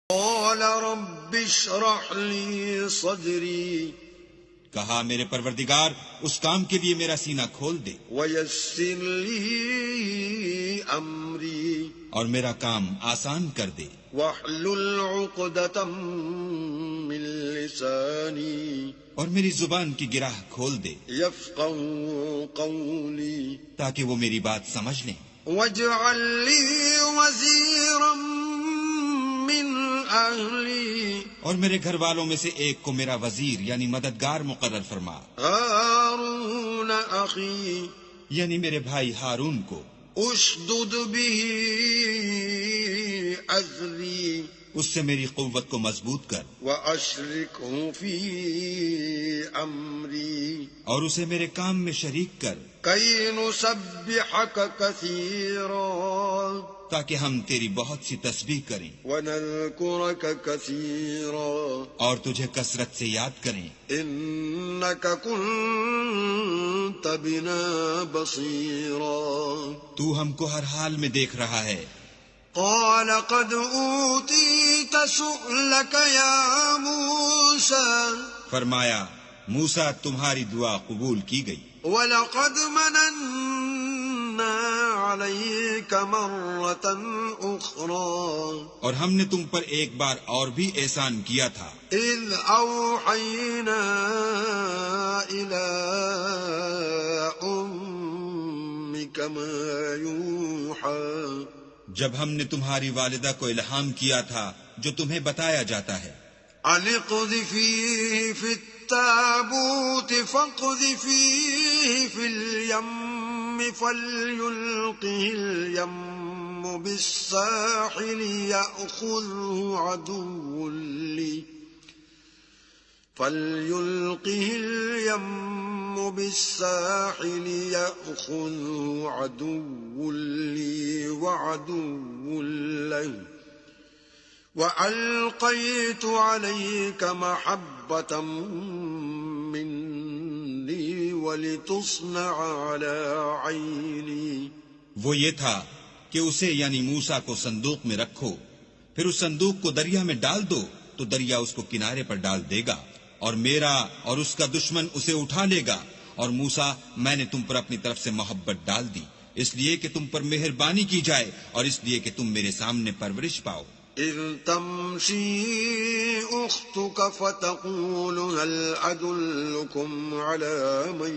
قال رب اشرح لي صدري کہا میرے پروردگار اس کام کے لیے میرا سینہ کھول دے ويسر لي أمري اور میرا کام آسان کر دے واحلل عقدة من لساني اور میری زبان کی گرہ کھول دے يفقهوا قولي تاکہ وہ میری بات سمجھ لیں واجعل لي وزيرا من أهلي اور میرے گھر والوں میں سے ایک کو میرا وزیر یعنی مددگار مقرر فرما هارون أخي یعنی میرے بھائی ہارون کو اشدد به أذري اس سے میری قوت کو مضبوط کر وأشركه في أمري اور اسے میرے کام میں شریک کر كي نسبحك كثيرا تاکہ ہم تیری بہت سی تسبیح کریں ونذكرك كثيرا اور تجھے کثرت سے یاد کریں إنك كنت بنا بصيرا تو ہم کو ہر حال میں دیکھ رہا ہے قال قد أوتيت سؤلك يا موسى فرمایا موسیٰ تمہاری دعا قبول کی گئی وَلَقَدْ مَنَنَّا عَلَيْكَ مَرَّةً أُخْرَى اور ہم نے تم پر ایک بار اور بھی احسان کیا تھا إِذْ أَوْحَيْنَا إِلَىٰ أُمِّكَ مَا يُوحَىٰ جب ہم نے تمہاری والدہ کو الہام کیا تھا جو تمہیں بتایا جاتا ہے أَنِ اقْذِفِيهِ فِي التابوت فاقذفيه في اليم فليلقه اليم بالساحل يأخذه عدو لي فليلقه اليم بالساحل يأخذه عدو لي وعدو له وألقيت عليك محبة مني ولتصنع على عيني وہ یہ تھا کہ اسے یعنی موسیٰ کو صندوق میں رکھو پھر اس صندوق کو دریا میں ڈال دو تو دریا اس کو کنارے پر ڈال دے گا اور میرا اور اس کا دشمن اسے اٹھا لے گا اور موسیٰ میں نے تم پر اپنی طرف سے محبت ڈال دی اس لیے کہ تم پر مہربانی کی جائے اور اس لیے کہ تم میرے سامنے پرورش پاؤ إذ تمشي أختك فتقول هل أدلكم على من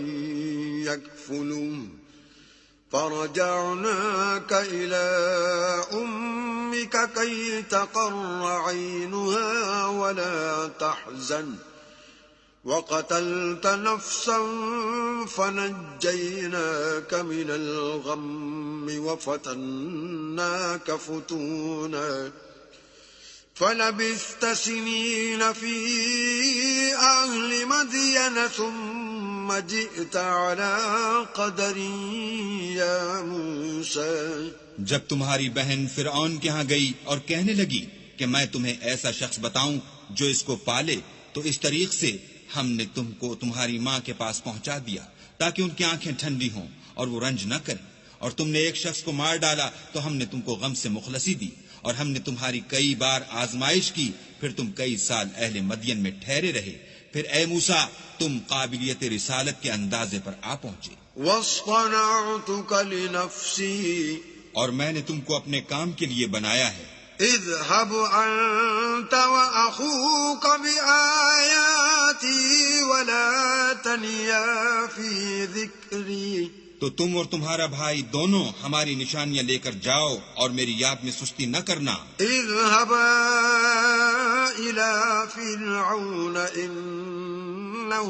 يكفله فرجعناك إلى أمك كي تقر عينها ولا تحزن وقتلت نفسا فنجيناك من الغم وفتناك فتونا فلبثت سنين في أهل مدين ثم جئت على قدر يا موسى جب تمہاری بہن فرعون کے ہاں گئی اور کہنے لگی کہ میں تمہیں ایسا شخص بتاؤں جو اس کو پالے تو اس طریق سے ہم نے تم کو تمہاری ماں کے پاس پہنچا دیا تاکہ ان کی آنکھیں ٹھنڈی ہوں اور وہ رنج نہ کریں اور تم نے ایک شخص کو مار ڈالا تو ہم نے تم کو غم سے مخلصی دی اور ہم نے تمہاری کئی بار آزمائش کی پھر تم کئی سال اہل مدین میں ٹھہرے رہے پھر اے موسیٰ تم قابلیت رسالت کے اندازے پر آ پہنچے واصطنعتك لنفسي اور میں نے تم کو اپنے کام کے لیے بنایا ہے اذهب أنت وأخوك بآياتي ولا تنيا في ذكري تو تم اور تمہارا بھائی دونوں ہماری نشانیاں لے کر جاؤ اور میری یاد میں سستی نہ کرنا اذهبا إلى فرعون إنه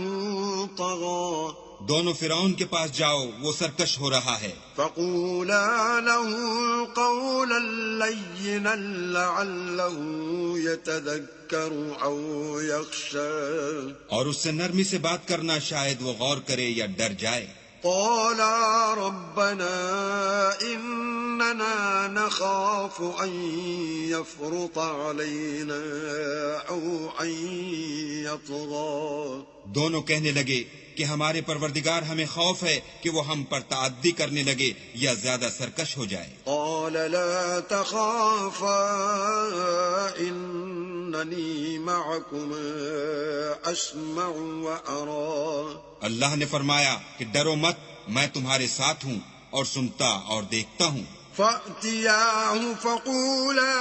طغى دونوں فرعون کے پاس جاؤ وہ سرکش ہو رہا ہے فقولا له قولا لينا لعله يتذكر أو يخشى اور اس سے نرمی سے بات کرنا شاید وہ غور کرے یا ڈر جائے قالا ربنا إننا نخاف أن يفرط علينا أو أن يطغى دونوں کہنے لگے کہ ہمارے پروردگار ہمیں خوف ہے کہ وہ ہم پر تعدی کرنے لگے یا زیادہ سرکش ہو جائے قال لا تخافا إنني معكما أسمع وأرى اللہ نے فرمایا کہ ڈرو مت، میں تمہارے ساتھ ہوں اور سنتا اور دیکھتا ہوں۔ فأتياه فقولا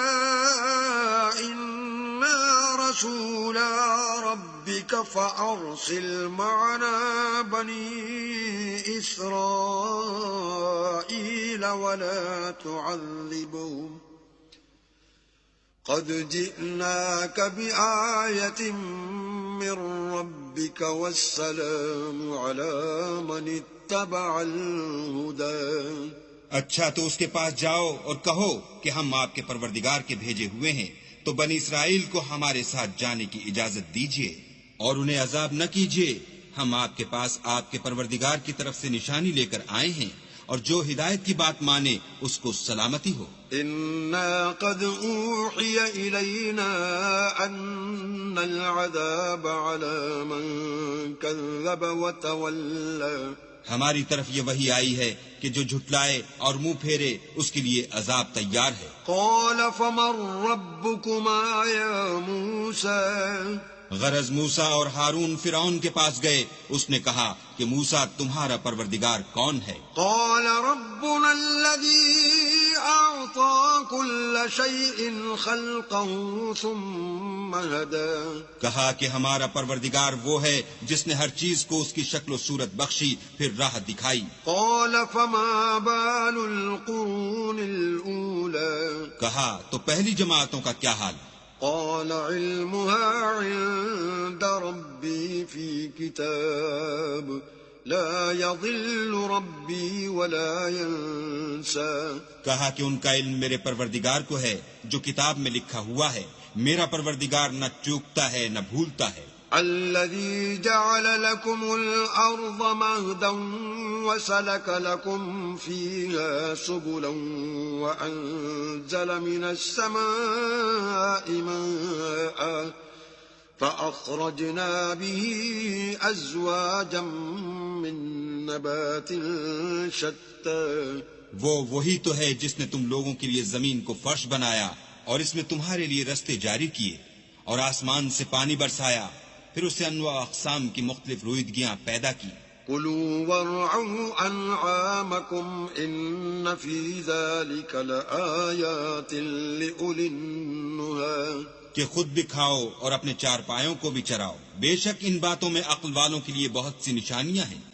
إنا رسولا ربك فأرسل معنا بني إسرائيل ولا تعذبهم قد جئناك بآية من ربك والسلام على من اتبع الهدى۔ اچھا تو اس کے پاس جاؤ اور کہو کہ ہم آپ کے پروردگار کے بھیجے ہوئے ہیں، تو بنی اسرائیل کو ہمارے ساتھ جانے کی اجازت دیجیے اور انہیں عذاب نہ کیجیے، ہم آپ کے پاس آپ کے پروردگار کی طرف سے نشانی لے کر آئے ہیں، اور جو ہدایت کی بات مانے اس کو سلامتی ہو۔ إنا قد أوحي إلينا أن العذاب على من كذب وتولى۔ ہماری طرف یہ وحی آئی ہے کہ جو جھٹلائے اور منہ پھیرے اس کے لیے عذاب تیار ہے۔ قال فمن ربكما يا موسى؟ غرض موسیٰ اور ہارون فرعون کے پاس گئے، اس نے کہا کہ موسیٰ تمہارا پروردگار کون ہے؟ قال ربنا الذي أعطى كل شيء خلقه ثم هدى۔ کہا کہ ہمارا پروردگار وہ ہے جس نے ہر چیز کو اس کی شکل و صورت بخشی پھر راہ دکھائی۔ قال فما بال القرون الأولى؟ کہا تو پہلی جماعتوں کا کیا حال؟ قال علمها عند ربي في كتاب لا يضل ربي ولا ينسى۔ کہا کہ ان کا علم میرے پروردگار کو ہے جو کتاب میں لکھا ہوا ہے، میرا پروردگار نہ چوکتا ہے نہ بھولتا ہے۔ الذي جعل لكم الأرض مهدا وسلك لكم فيها سبلا وأنزل من السماء ماء فأخرجنا به أزواجا من نبات شتى۔ وہی تو ہے جس نے تم لوگوں کے لیے زمین کو فرش بنایا اور اس میں تمہارے لیے رستے جاری کیے، اور آسمان سے پانی برسایا، پھر اسے انواع اقسام کی مختلف رویدگیاں پیدا کی۔ كلوا وارعوا أنعامكم إن في ذلك لآيات لأولي النهى۔ کہ خود بھی کھاؤ اور اپنے چار پایوں کو بھی چراؤ، بے شک ان باتوں میں عقل والوں کے لیے بہت سی نشانیاں ہیں۔